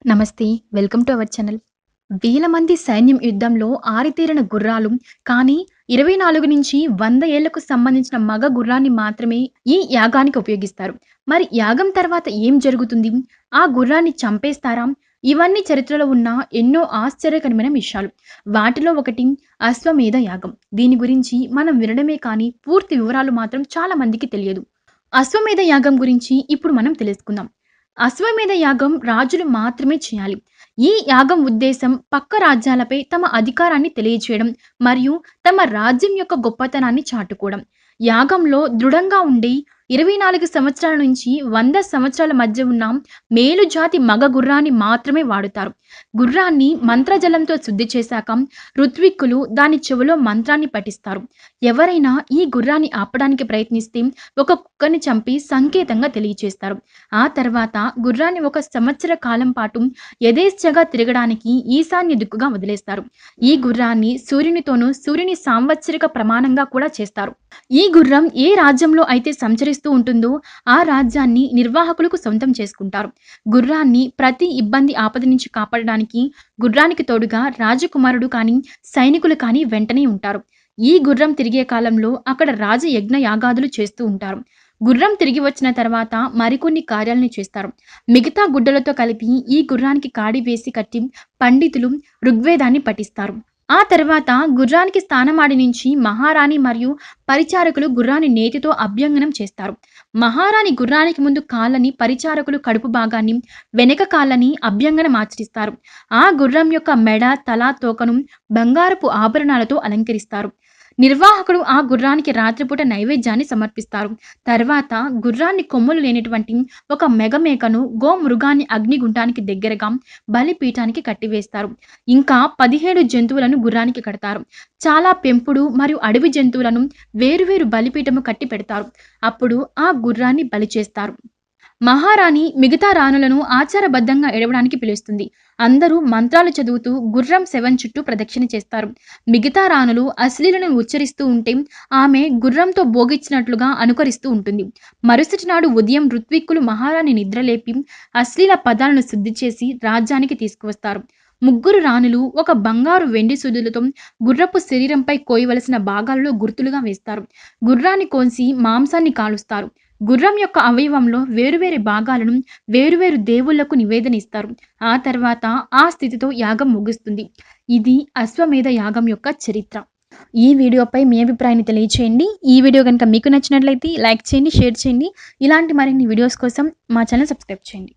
నమస్తే. Welcome to our channel. వేల మంది సైన్యం యుద్ధంలో ఆరితేరిన గుర్రాలు, కానీ 24-100 ఏళ్లకు సంబంధించిన మగ గుర్రాన్ని మాత్రమే ఈ యాగానికి ఉపయోగిస్తారు. మరి యాగం తర్వాత ఏం జరుగుతుంది? ఆ గుర్రాన్ని చంపేస్తారా? ఇవన్నీ చరిత్రలో ఉన్న ఎన్నో ఆశ్చర్యకరమైన విషయాలు. వాటిలో ఒకటి అశ్వమేధ యాగం. దీని గురించి మనం వినడమే కానీ పూర్తి వివరాలు మాత్రం చాలా మందికి తెలియదు. అశ్వమేధ యాగం గురించి ఇప్పుడు మనం తెలుసుకుందాం. అశ్వమేధ యాగం రాజులు మాత్రమే చేయాలి. ఈ యాగం ఉద్దేశం పక్క రాజ్యాలపై తమ అధికారాన్ని తెలియచేయడం మరియు తమ రాజ్యం యొక్క గొప్పతనాన్ని చాటుకోవడం. యాగంలో దృఢంగా ఉండి 24 సంవత్సరాల నుంచి 100 సంవత్సరాల మధ్య ఉన్న మేలుజాతి మగ గుర్రాన్ని మాత్రమే వాడుతారు. గుర్రాన్ని మంత్రజలంతో శుద్ధి చేశాక ఋత్విక్కులు దాని చెవిలో మంత్రాన్ని పఠిస్తారు. ఎవరైనా ఈ గుర్రాన్ని ఆపడానికి ప్రయత్నిస్తే ఒక కుక్కని చంపి సంకేతంగా తెలియచేస్తారు. ఆ తర్వాత గుర్రాన్ని 1 సంవత్సర కాలం పాటు యథేచ్ఛగా తిరగడానికి ఈశాన్య దిక్కుగా వదిలేస్తారు. ఈ గుర్రాన్ని సూర్యునితోనూ సూర్యుని సాంవత్సరిక ప్రమాణంగా కూడా చేస్తారు. ఈ గుర్రం ఏ రాజ్యంలో అయితే సంచరిస్తూ ఉంటుందో ఆ రాజ్యాన్ని నిర్వాహకులకు సొంతం చేసుకుంటారు. గుర్రాన్ని ప్రతి ఇబ్బంది ఆపద నుంచి కాపాడడానికి గుర్రానికి తోడుగా రాజకుమారుడు కానీ సైనికులు కానీ వెంటనే ఉంటారు. ఈ గుర్రం తిరిగే కాలంలో అక్కడ రాజ యజ్ఞ యాగాదులు చేస్తూ ఉంటారు. గుర్రం తిరిగి వచ్చిన తర్వాత మరికొన్ని కార్యాలను చేస్తారు. మిగతా గుడ్డలతో కలిపి ఈ గుర్రానికి కాడి వేసి కట్టి పండితులు ఋగ్వేదాన్ని పఠిస్తారు. ఆ తర్వాత గుర్రానికి స్థానమాడి నుంచి మహారాణి మరియు పరిచారకులు గుర్రాన్ని నేతితో అభ్యంగనం చేస్తారు. మహారాణి గుర్రానికి ముందు కాళ్ళని, పరిచారకులు కడుపు భాగాన్ని, వెనక కాళ్ళని అభ్యంగనం ఆచరిస్తారు. ఆ గుర్రం యొక్క మెడ, తల, తోకను బంగారపు ఆభరణాలతో అలంకరిస్తారు. నిర్వాహకుడు ఆ గుర్రానికి రాత్రిపూట నైవేద్యాన్ని సమర్పిస్తారు. తర్వాత గుర్రాన్ని కొమ్ములు లేనటువంటి ఒక మెగమేకను గోమృగాన్ని అగ్నిగుండానికి దగ్గరగా బలిపీఠానికి కట్టివేస్తారు. ఇంకా 17 జంతువులను గుర్రానికి కడతారు. చాలా పెంపుడు మరియు అడవి జంతువులను వేరువేరు బలిపీఠము కట్టి పెడతారు. అప్పుడు ఆ గుర్రాన్ని బలి చేస్తారు. మహారాణి మిగతా రాణులను ఆచారబద్ధంగా ఎడవడానికి పిలుస్తుంది. అందరూ మంత్రాలు చదువుతూ గుర్రం శవం చుట్టూ ప్రదక్షిణ చేస్తారు. మిగతా రాణులు అశ్లీలను ఉచ్చరిస్తూ ఉంటే ఆమె గుర్రంతో భోగిచ్చినట్లుగా అనుకరిస్తూ ఉంటుంది. మరుసటి నాడు ఉదయం ఋత్విక్కులు మహారాణి నిద్రలేపి అశ్లీల పదాలను శుద్ధి చేసి రాజ్యానికి తీసుకువస్తారు. ముగ్గురు రాణులు ఒక బంగారు వెండి సూదులతో గుర్రపు శరీరంపై కోయవలసిన భాగాలలో గుర్తులుగా వేస్తారు. గుర్రాన్ని కోసి మాంసాన్ని కాలుస్తారు. గుర్రం యొక్క అవయవంలో వేరువేరు భాగాలను వేరువేరు దేవుళ్లకు నివేదన ఇస్తారు. ఆ తర్వాత ఆ స్థితితో యాగం ముగుస్తుంది. ఇది అశ్వమేధ యాగం యొక్క చరిత్ర. ఈ వీడియోపై మీ అభిప్రాయాన్ని తెలియచేయండి. ఈ వీడియో కనుక మీకు నచ్చినట్లయితే లైక్ చేయండి, షేర్ చేయండి. ఇలాంటి మరిన్ని వీడియోస్ కోసం మా ఛానల్ సబ్స్క్రైబ్ చేయండి.